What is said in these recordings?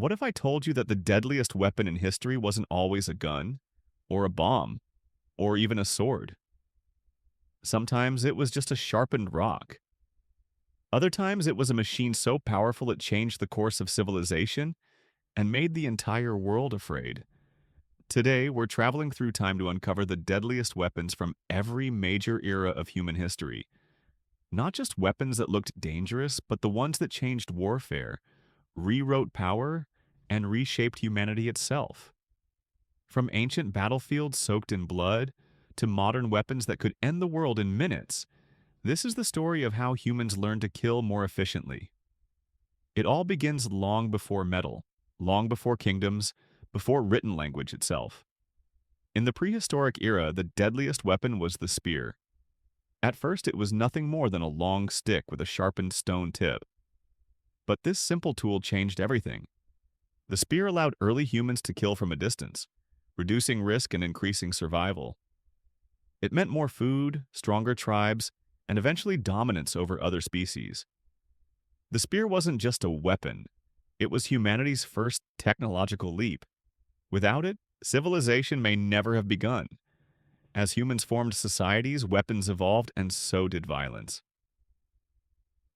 What if I told you that the deadliest weapon in history wasn't always a gun, or a bomb, or even a sword? Sometimes it was just a sharpened rock. Other times it was a machine so powerful it changed the course of civilization and made the entire world afraid. Today, we're traveling through time to uncover the deadliest weapons from every major era of human history. Not just weapons that looked dangerous, but the ones that changed warfare, rewrote power, and reshaped humanity itself. From ancient battlefields soaked in blood to modern weapons that could end the world in minutes, this is the story of how humans learned to kill more efficiently. It all begins long before metal, long before kingdoms, before written language itself. In the prehistoric era, the deadliest weapon was the spear. At first, it was nothing more than a long stick with a sharpened stone tip. But this simple tool changed everything. The spear allowed early humans to kill from a distance, reducing risk and increasing survival. It meant more food, stronger tribes, and eventually dominance over other species. The spear wasn't just a weapon, it was humanity's first technological leap. Without it, civilization may never have begun. As humans formed societies, weapons evolved, and so did violence.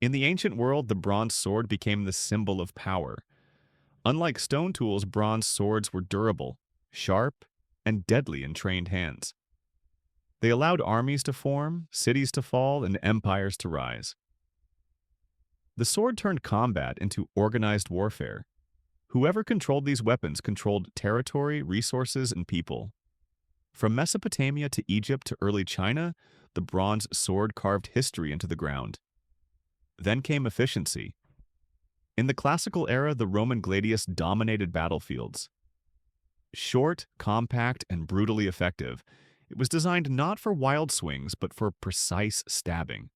In the ancient world, the bronze sword became the symbol of power. Unlike stone tools, bronze swords were durable, sharp, and deadly in trained hands. They allowed armies to form, cities to fall, and empires to rise. The sword turned combat into organized warfare. Whoever controlled these weapons controlled territory, resources, and people. From Mesopotamia to Egypt to early China, the bronze sword carved history into the ground. Then came efficiency. In the classical era, the Roman gladius dominated battlefields. Short, compact, and brutally effective, it was designed not for wild swings, but for precise stabbing.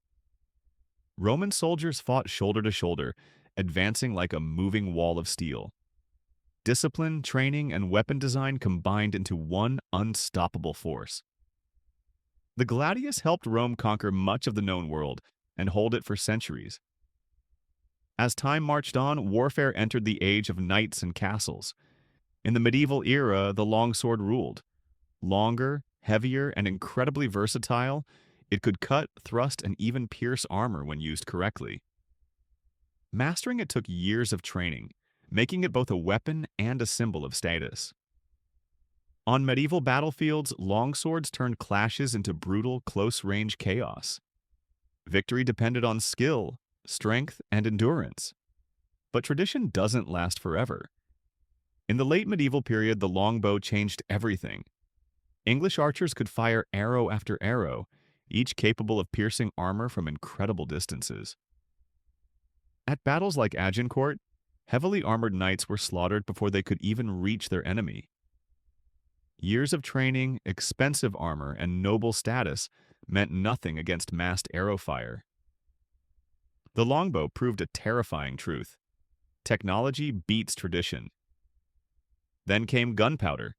Roman soldiers fought shoulder to shoulder, advancing like a moving wall of steel. Discipline, training, and weapon design combined into one unstoppable force. The gladius helped Rome conquer much of the known world and hold it for centuries. As time marched on, warfare entered the age of knights and castles. In the medieval era, the longsword ruled. Longer, heavier, and incredibly versatile, it could cut, thrust, and even pierce armor when used correctly. Mastering it took years of training, making it both a weapon and a symbol of status. On medieval battlefields, longswords turned clashes into brutal, close-range chaos. Victory depended on skill, strength, and endurance. But tradition doesn't last forever. In the late medieval period, the longbow changed everything. English archers could fire arrow after arrow, each capable of piercing armor from incredible distances. At battles like Agincourt, heavily armored knights were slaughtered before they could even reach their enemy. Years of training, expensive armor, and noble status meant nothing against massed arrow fire. The longbow proved a terrifying truth. Technology beats tradition. Then came gunpowder.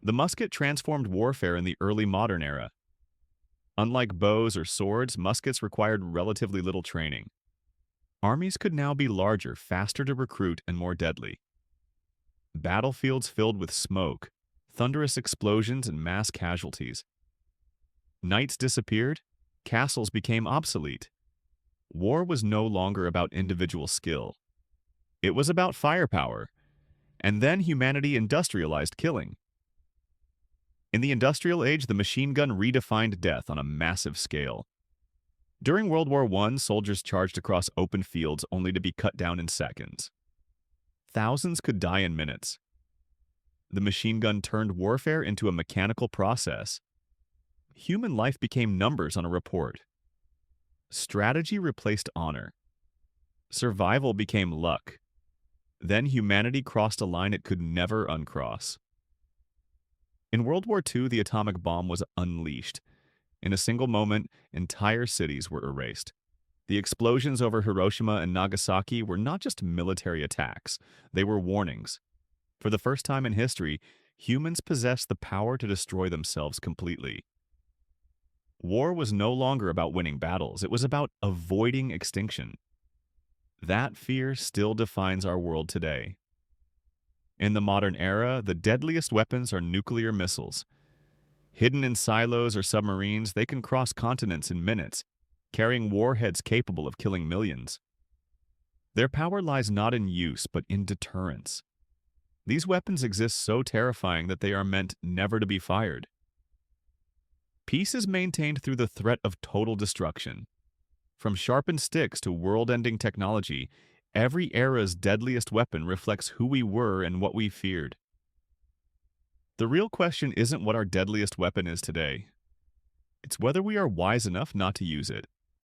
The musket transformed warfare in the early modern era. Unlike bows or swords, muskets required relatively little training. Armies could now be larger, faster to recruit, and more deadly. Battlefields filled with smoke, thunderous explosions, and mass casualties. Knights disappeared, castles became obsolete. War was no longer about individual skill. It was about firepower. And then humanity industrialized killing. In the industrial age, the machine gun redefined death on a massive scale. During World War I, soldiers charged across open fields only to be cut down in seconds. Thousands could die in minutes. The machine gun turned warfare into a mechanical process. Human life became numbers on a report. Strategy replaced honor. Survival became luck. Then humanity crossed a line it could never uncross. In World War II, the atomic bomb was unleashed. In a single moment, entire cities were erased. The explosions over Hiroshima and Nagasaki were not just military attacks, they were warnings. For the first time in history, humans possessed the power to destroy themselves completely. War was no longer about winning battles, it was about avoiding extinction. That fear still defines our world today. In the modern era, the deadliest weapons are nuclear missiles. Hidden in silos or submarines, they can cross continents in minutes, carrying warheads capable of killing millions. Their power lies not in use, but in deterrence. These weapons exist so terrifying that they are meant never to be fired. Peace is maintained through the threat of total destruction. From sharpened sticks to world-ending technology, every era's deadliest weapon reflects who we were and what we feared. The real question isn't what our deadliest weapon is today. It's whether we are wise enough not to use it.